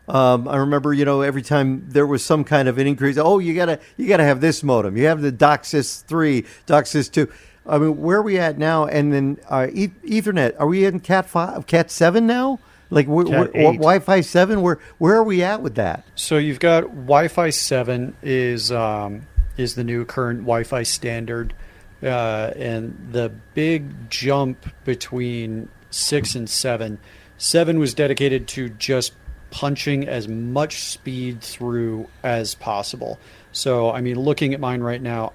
S5: I remember, every time there was some kind of an increase, you gotta have this modem. You have the DOCSIS 3, DOCSIS 2. I mean, where are we at now? And then Ethernet, are we in Cat 5, Cat 7 now? Like Wi-Fi 7? Where are we at with that?
S2: So you've got Wi-Fi 7 is the new current Wi-Fi standard, and the big jump between 6 and 7. 7 was dedicated to just punching as much speed through as possible. So, I mean, looking at mine right now,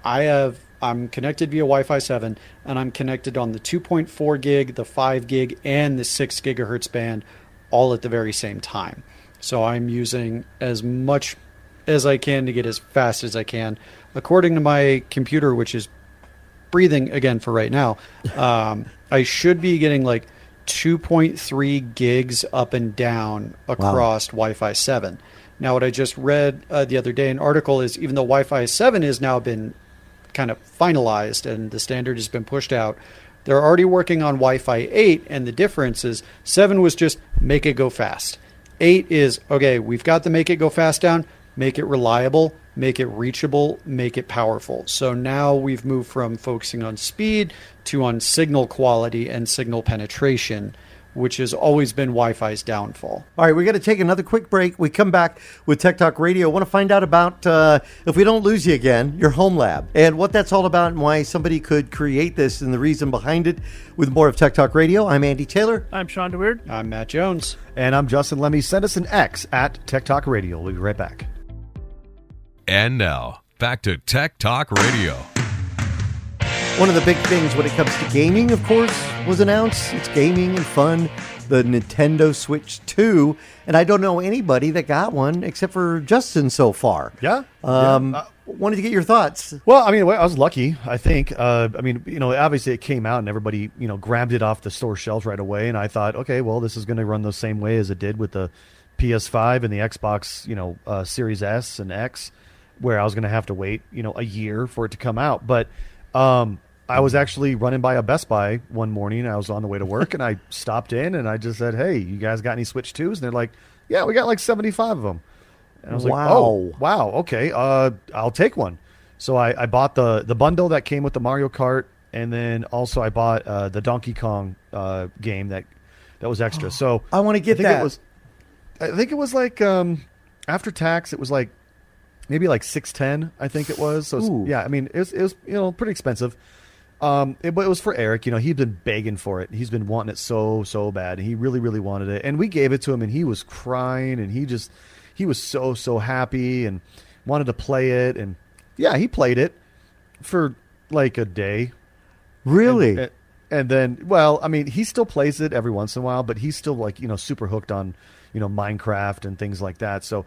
S2: I'm connected via Wi-Fi 7, and I'm connected on the 2.4 gig, the 5 gig, and the 6 gigahertz band all at the very same time. So I'm using as much as I can to get as fast as I can. According to my computer, which is breathing again for right now, I should be getting like 2.3 gigs up and down across Wi-Fi 7. Now, what I just read the other day, an article is even though Wi-Fi 7 has now been kind of finalized and the standard has been pushed out, they're already working on Wi-Fi 8, and the difference is 7 was just make it go fast. 8 is, okay, we've got the make it go fast down, make it reliable, make it reachable, make it powerful. So now we've moved from focusing on speed to on signal quality and signal penetration, which has always been Wi-Fi's downfall.
S5: All right, we got to take another quick break. We come back with Tech Talk Radio. I want to find out about, if we don't lose you again, your home lab and what that's all about and why somebody could create this and the reason behind it. With more of Tech Talk Radio, I'm Andy Taylor.
S3: I'm Shawn DeWeerd.
S2: I'm Matt Jones.
S4: And I'm Justin Lemme. Send us an X at Tech Talk Radio. We'll be right back.
S7: And now, back to Tech Talk Radio.
S5: One of the big things when it comes to gaming, of course, was announced. It's gaming and fun. The Nintendo Switch 2. And I don't know anybody that got one except for Justin so far.
S4: Yeah.
S5: Wanted to get your thoughts.
S4: Well, I mean, I was lucky, I think. Obviously it came out and everybody, grabbed it off the store shelves right away. And I thought, okay, well, this is going to run the same way as it did with the PS5 and the Xbox, Series S and X, where I was going to have to wait, a year for it to come out. But I was actually running by a Best Buy one morning. I was on the way to work, and I stopped in, and I just said, hey, you guys got any Switch 2s? And they're like, yeah, we got like 75 of them. And I was like, oh, wow, okay, I'll take one. So I bought the bundle that came with the Mario Kart, and then also I bought the Donkey Kong game that was extra. So
S5: I want to get that.
S4: I think it was like, after tax, it was like, maybe like $610, I think it was. So yeah, I mean, it was pretty expensive. But it was for Eric. He'd been begging for it. He's been wanting it so bad. And he really, really wanted it. And we gave it to him, and he was crying, and he was so happy and wanted to play it. And yeah, he played it for like a day.
S5: Really?
S4: And then, well, I mean, he still plays it every once in a while, but he's still like, super hooked on, Minecraft and things like that. So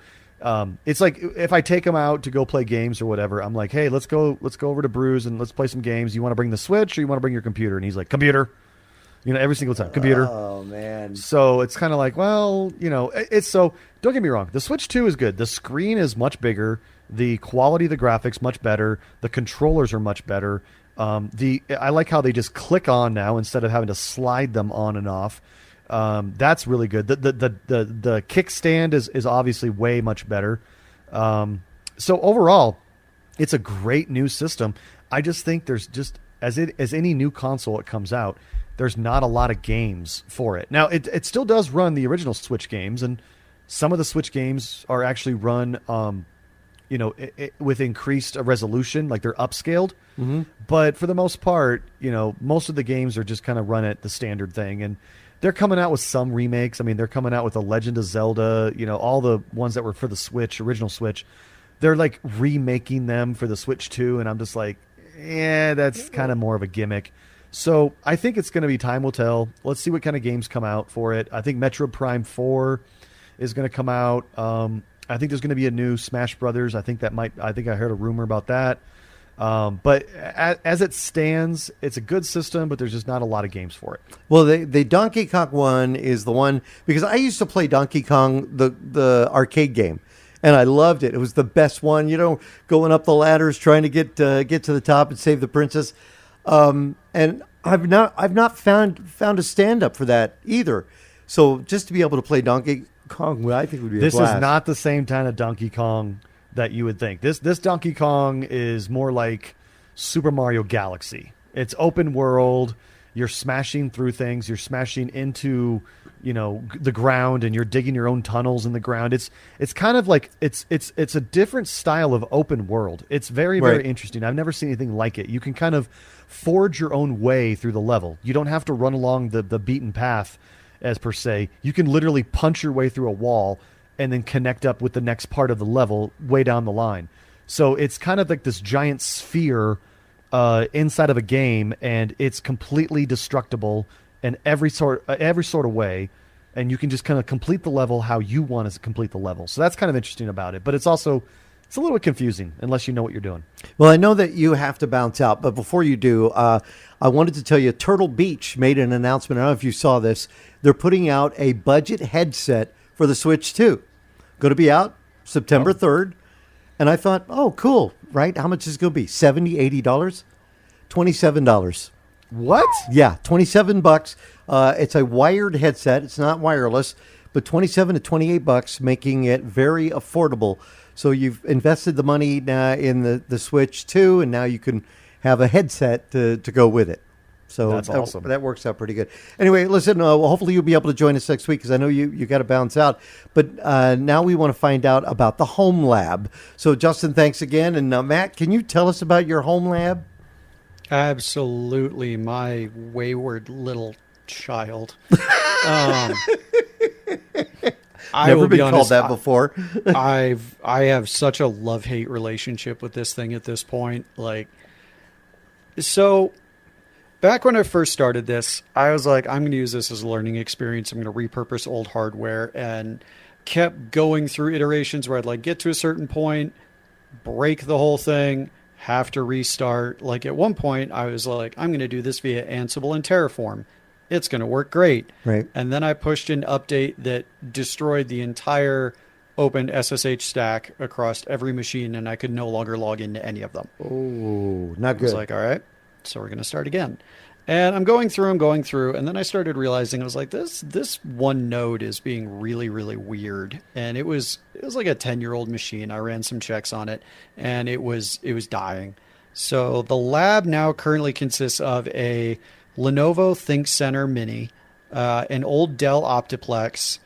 S4: it's like if I take him out to go play games or whatever, I'm like, hey, let's go over to Brews and let's play some games. You want to bring the Switch or you want to bring your computer? And he's like, computer. Every single time, computer.
S5: Oh man.
S4: So it's kind of like, well, it's so. Don't get me wrong. The Switch 2 is good. The screen is much bigger. The quality of the graphics much better. The controllers are much better. I like how they just click on now instead of having to slide them on and off. That's really good. The kickstand is obviously way much better. So overall, it's a great new system. I just think there's just as any new console that comes out, there's not a lot of games for it. Now it still does run the original Switch games, and some of the Switch games are actually run with increased resolution, like they're upscaled.
S5: Mm-hmm.
S4: But for the most part, most of the games are just kind of run at the standard thing. And they're coming out with some remakes. I mean, they're coming out with The Legend of Zelda, all the ones that were for the Switch, original Switch. They're like remaking them for the Switch 2. And I'm just like, that's kind of more of a gimmick. So I think it's going to be time will tell. Let's see what kind of games come out for it. I think Metroid Prime 4 is going to come out. I think there's going to be a new Smash Brothers. I think I heard a rumor about that. But as it stands, it's a good system, but there's just not a lot of games for it.
S5: Well, the Donkey Kong one is the one, because I used to play Donkey Kong, the arcade game, and I loved it. It was the best one, going up the ladders, trying to get to the top and save the princess. And I've not found a stand-up for that either. So just to be able to play Donkey Kong, I think would be a blast.
S4: This is not the same kind of Donkey Kong that you would think. This Donkey Kong is more like Super Mario Galaxy. It's open world. You're smashing through things. You're smashing into, the ground, and you're digging your own tunnels in the ground. It's kind of like it's a different style of open world. It's very, very interesting. I've never seen anything like it. You can kind of forge your own way through the level. You don't have to run along the beaten path as per se. You can literally punch your way through a wall and then connect up with the next part of the level way down the line. So it's kind of like this giant sphere inside of a game, and it's completely destructible in every sort of way, and you can just kind of complete the level how you want to complete the level. So that's kind of interesting about it, but it's a little bit confusing unless you know what you're doing.
S5: Well, I know that you have to bounce out, but before you do, I wanted to tell you Turtle Beach made an announcement. I don't know if you saw this. They're putting out a budget headset for the Switch 2. Going to be out September 3rd. And I thought, oh, cool, right? How much is it going to be? $70, $80? $27.
S4: What?
S5: Yeah, $27. It's a wired headset. It's not wireless, but $27 to $28, making it very affordable. So you've invested the money in the Switch 2, and now you can have a headset to go with it. So
S4: that's awesome.
S5: That works out pretty good. Anyway, listen, hopefully you'll be able to join us next week, because I know you got to bounce out. But now we want to find out about the home lab. So, Justin, thanks again. And Matt, can you tell us about your home lab?
S2: Absolutely, my wayward little child.
S5: Never been called that before.
S2: I have such a love-hate relationship with this thing at this point. So back when I first started this, I was like, I'm going to use this as a learning experience. I'm going to repurpose old hardware, and kept going through iterations where I'd get to a certain point, break the whole thing, have to restart. At one point I was like, I'm going to do this via Ansible and Terraform. It's going to work great.
S5: Right.
S2: And then I pushed an update that destroyed the entire open SSH stack across every machine, and I could no longer log into any of them.
S5: Oh, not good.
S2: I was like, all right, so we're going to start again. And I'm going through, and then I started realizing, I was like, this one node is being really, really weird. And it was like a 10-year-old machine. I ran some checks on it, and it was dying. So the lab now currently consists of a Lenovo ThinkCentre Mini, an old Dell Optiplex.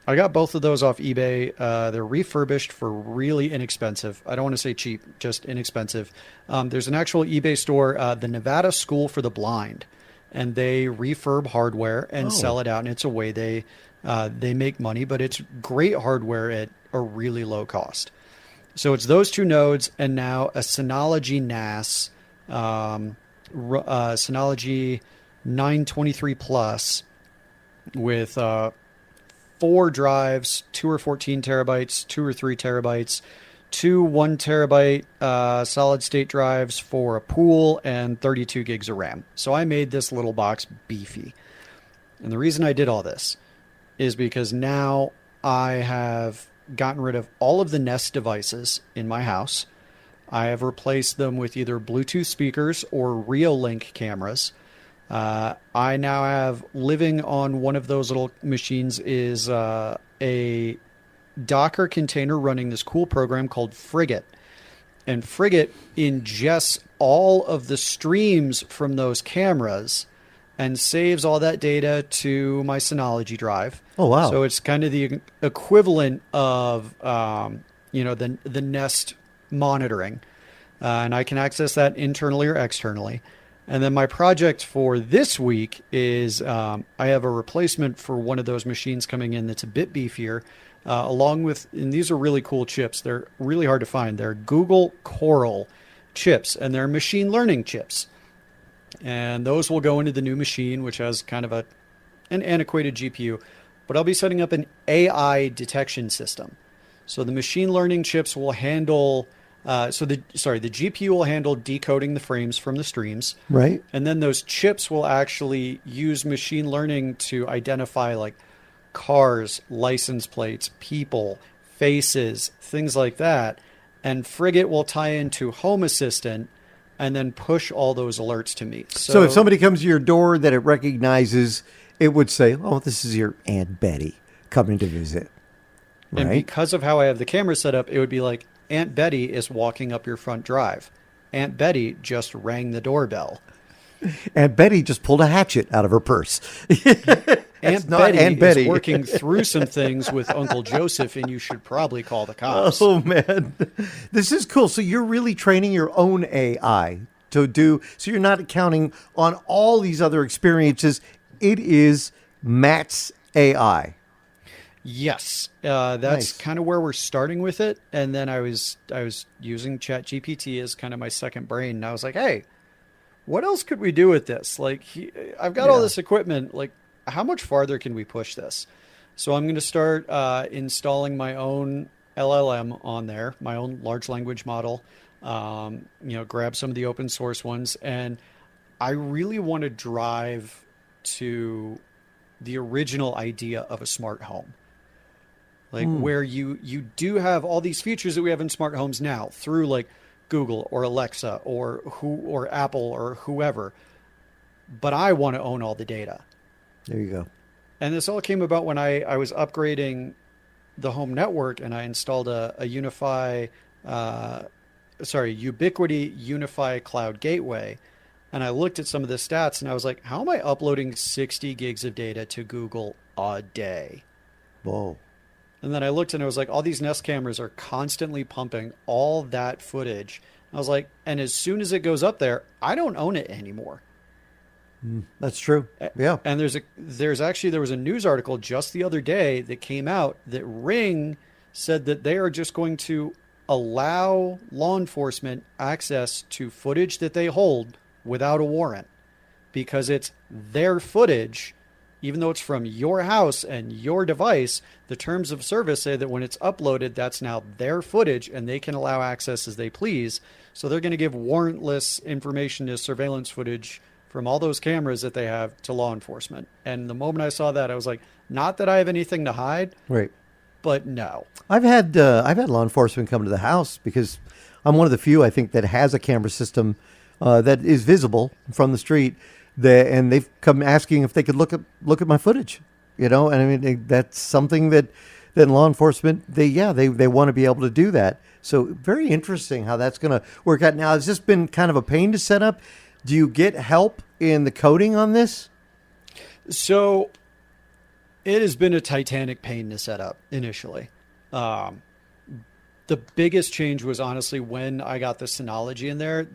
S2: I got both of those off eBay. They're refurbished for really inexpensive. I don't want to say cheap, just inexpensive. There's an actual eBay store, the Nevada School for the Blind, and they refurb hardware and sell it out. And it's a way they make money, but it's great hardware at a really low cost. So it's those two nodes, and now a Synology NAS, Synology 923 Plus with 4 drives, 2 or 14 terabytes, 2 or 3 terabytes, 2 1 terabyte solid state drives for a pool, and 32 gigs of RAM. So I made this little box beefy. And the reason I did all this is because now I have gotten rid of all of the Nest devices in my house. I have replaced them with either Bluetooth speakers or Reolink cameras. I now have, living on one of those little machines is a Docker container running this cool program called Frigate. And Frigate ingests all of the streams from those cameras and saves all that data to my Synology drive.
S5: Oh, wow.
S2: So it's kind of the equivalent of, the Nest monitoring. And I can access that internally or externally. And then my project for this week is I have a replacement for one of those machines coming in that's a bit beefier, along with, and these are really cool chips. They're really hard to find. They're Google Coral chips, and they're machine learning chips. And those will go into the new machine, which has kind of an antiquated GPU. But I'll be setting up an AI detection system. So the machine learning chips will handle, the GPU will handle decoding the frames from the streams.
S5: Right.
S2: And then those chips will actually use machine learning to identify like cars, license plates, people, faces, things like that. And Frigate will tie into Home Assistant and then push all those alerts to me.
S5: So if somebody comes to your door that it recognizes, it would say, oh, this is your Aunt Betty coming to visit. Right?
S2: And because of how I have the camera set up, it would be like, Aunt Betty is walking up your front drive. Aunt Betty just rang the doorbell.
S5: Aunt Betty just pulled a hatchet out of her purse.
S2: Aunt Betty is working through some things with Uncle Joseph, and you should probably call the cops.
S5: Oh, man. This is cool. So you're really training your own AI to do, so you're not counting on all these other experiences. It is Matt's AI.
S2: Yes, that's
S5: Nice.
S2: kind of where we're starting with it. And then I was using ChatGPT as kind of my second brain, and I was like, hey, what else could we do with this? Like, I've got all this equipment. Like, how much farther can we push this? So I'm going to start installing my own LLM on there, my own large language model. Grab some of the open source ones, and I really want to drive to the original idea of a smart home. Like where you do have all these features that we have in smart homes now through like Google or Alexa or Apple or whoever. But I want to own all the data.
S5: There you go.
S2: And this all came about when I was upgrading the home network, and I installed a Ubiquiti Unify Cloud Gateway. And I looked at some of the stats, and I was like, how am I uploading 60 gigs of data to Google a day?
S5: Whoa.
S2: And then I looked, and I was like, all these Nest cameras are constantly pumping all that footage. I was like, and as soon as it goes up there, I don't own it anymore.
S5: That's true. Yeah.
S2: And there was a news article just the other day that came out that Ring said that they are just going to allow law enforcement access to footage that they hold without a warrant, because it's their footage. Even though it's from your house and your device, the terms of service say that when it's uploaded, that's now their footage and they can allow access as they please. So they're going to give warrantless information as surveillance footage from all those cameras that they have to law enforcement. And the moment I saw that, I was like, not that I have anything to hide,
S5: Right.
S2: but no.
S5: I've had law enforcement come to the house because I'm one of the few, I think, that has a camera system that is visible from the street. And they've come asking if they could look at my footage, and I mean that's something that law enforcement they want to be able to do that. So very interesting how that's going to work out. Now, has this been kind of a pain to set up? Do you get help in the coding on this?
S2: So it has been a titanic pain to set up initially. The biggest change was honestly when I got the Synology in there.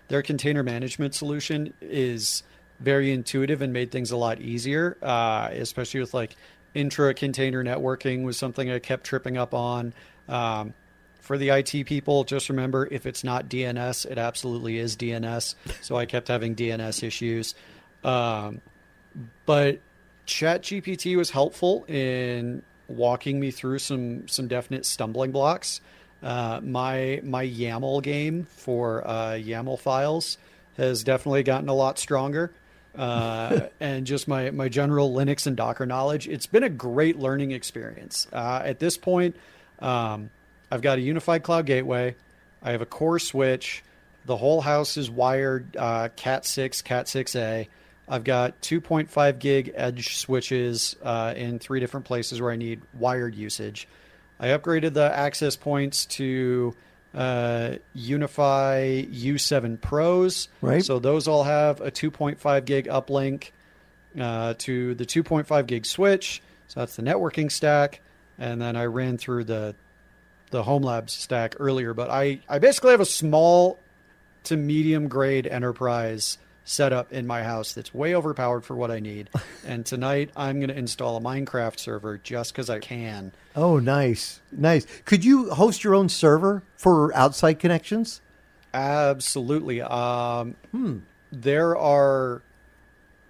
S2: Their container management solution is very intuitive and made things a lot easier, especially with like intra-container networking was something I kept tripping up on. For the IT people, just remember, if it's not DNS, it absolutely is DNS. So I kept having DNS issues. But ChatGPT was helpful in walking me through some definite stumbling blocks. My YAML game for YAML files has definitely gotten a lot stronger. And just my general Linux and Docker knowledge, it's been a great learning experience. At this point, I've got a unified cloud gateway. I have a core switch. The whole house is wired Cat 6, Cat 6A. I've got 2.5 gig edge switches in 3 different places where I need wired usage. I upgraded the access points to Unify U7 Pros.
S5: Right.
S2: So those all have a 2.5 gig uplink to the 2.5 gig switch. So that's the networking stack. And then I ran through the Home Labs stack earlier. But I basically have a small to medium grade enterprise setup in my house that's way overpowered for what I need. And tonight I'm going to install a Minecraft server just because I can.
S5: Oh, nice. Could you host your own server for outside connections?
S2: Absolutely. There are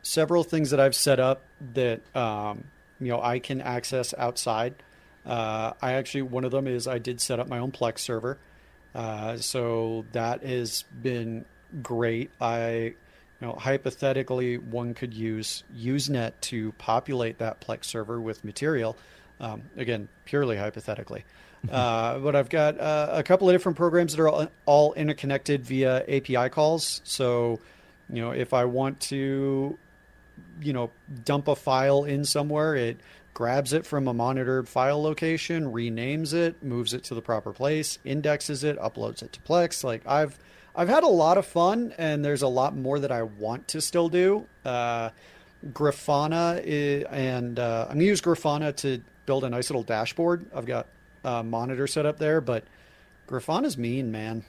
S2: several things that I've set up that I can access outside. One of them is I did set up my own Plex server. So that has been great. Hypothetically, one could use Usenet to populate that Plex server with material. Again, purely hypothetically. But I've got a couple of different programs that are all interconnected via API calls. So, if I want to, dump a file in somewhere, it grabs it from a monitored file location, renames it, moves it to the proper place, indexes it, uploads it to Plex. Like I've had a lot of fun, and there's a lot more that I want to still do. Grafana I'm going to use Grafana to build a nice little dashboard. I've got a monitor set up there, but Grafana's mean, man.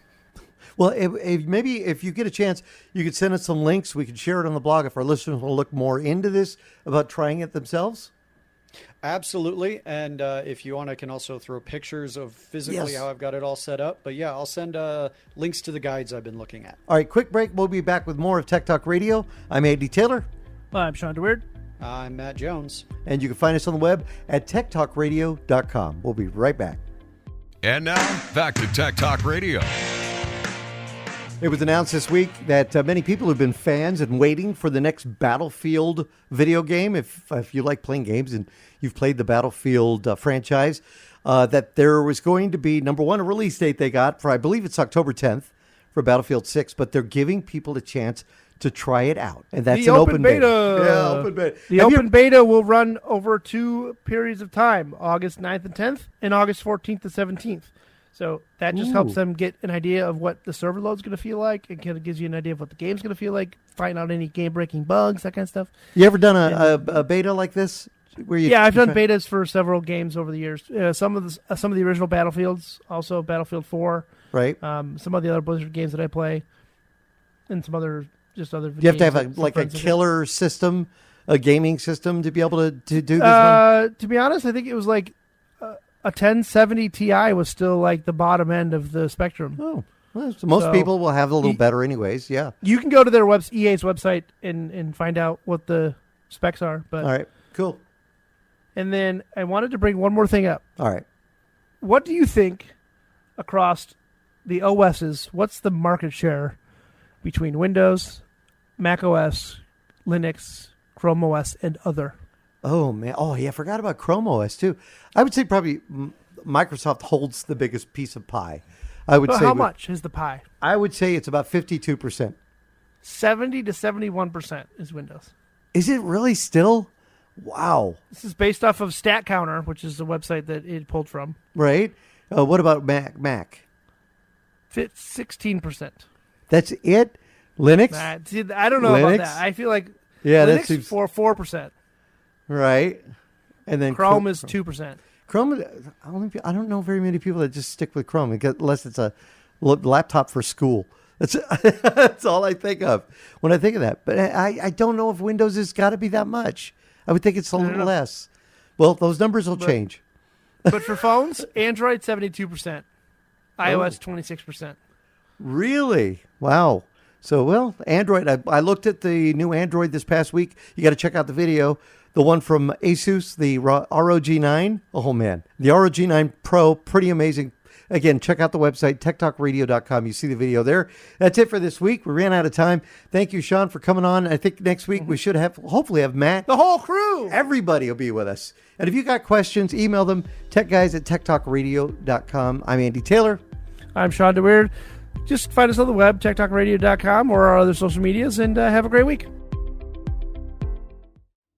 S5: Well, maybe if you get a chance, you could send us some links. We could share it on the blog if our listeners want to look more into this about trying it themselves.
S2: Absolutely. And if you want, I can also throw pictures of physically how I've got it all set up. But yeah, I'll send links to the guides I've been looking at.
S5: All right, quick break. We'll be back with more of Tech Talk Radio. I'm Andy Taylor.
S3: I'm Shawn DeWeerd.
S2: I'm Matt Jones.
S5: And you can find us on the web at techtalkradio.com. We'll be right back.
S7: And now, back to Tech Talk Radio.
S5: It was announced this week that many people have been fans and waiting for the next Battlefield video game. If you like playing games and you've played the Battlefield franchise, that there was going to be, number one, a release date they got for, I believe it's October 10th for Battlefield 6, but they're giving people a chance to try it out. And that's an open beta.
S3: Yeah,
S5: open beta.
S3: The open beta will run over 2 periods of time, August 9th and 10th and August 14th and 17th. So that just helps them get an idea of what the server load's going to feel like. It kind of gives you an idea of what the game's going to feel like, find out any game-breaking bugs, that kind of stuff.
S5: You ever done a beta like this?
S3: I've done betas for several games over the years. Some of the original Battlefields, also Battlefield 4.
S5: Right.
S3: Some of the other Blizzard games that I play, and some other other.
S5: You have to have a killer system, a gaming system to be able to do this one?
S3: To be honest, I think it was like a 1070 Ti was still like the bottom end of the spectrum.
S5: Oh, well, so most people will have a little better anyways, yeah.
S3: You can go to their EA's website and find out what the specs are. But
S5: all right, cool.
S3: And then I wanted to bring one more thing up.
S5: All right.
S3: What do you think across the OSs, what's the market share between Windows, Mac OS, Linux, Chrome OS, and other?
S5: Oh, man. Oh, yeah, I forgot about Chrome OS, too. I would say probably Microsoft holds the biggest piece of pie. I would say.
S3: How much is the pie?
S5: I would say it's about 52%.
S3: 70 to 71% is Windows.
S5: Is it really still? Wow.
S3: This is based off of StatCounter, which is the website that it pulled from.
S5: Right. What about Mac?
S3: 16%.
S5: That's it? Linux?
S3: I don't know about that. I feel like Linux is 4%.
S5: Right. And then
S3: Chrome is 2%.
S5: Chrome, I don't know very many people that just stick with Chrome unless it's a laptop for school. That's all I think of when I think of that. But I don't know if Windows has got to be that much. I would think it's a little less. Well, those numbers will change.
S3: But for phones, Android 72%, iOS 26%.
S5: Really? Wow. So, Android, I looked at the new Android this past week. You got to check out the video. The one from Asus, the ROG9. Oh, man. The ROG9 Pro, pretty amazing. Again, check out the website, techtalkradio.com. You see the video there. That's it for this week. We ran out of time. Thank you, Shawn, for coming on. I think next week we should hopefully have Matt.
S3: The whole crew.
S5: Everybody will be with us. And if you got questions, email them, techguys@techtalkradio.com. I'm Andy Taylor.
S3: I'm Shawn DeWeerd. Just find us on the web, techtalkradio.com, or our other social medias, and have a great week.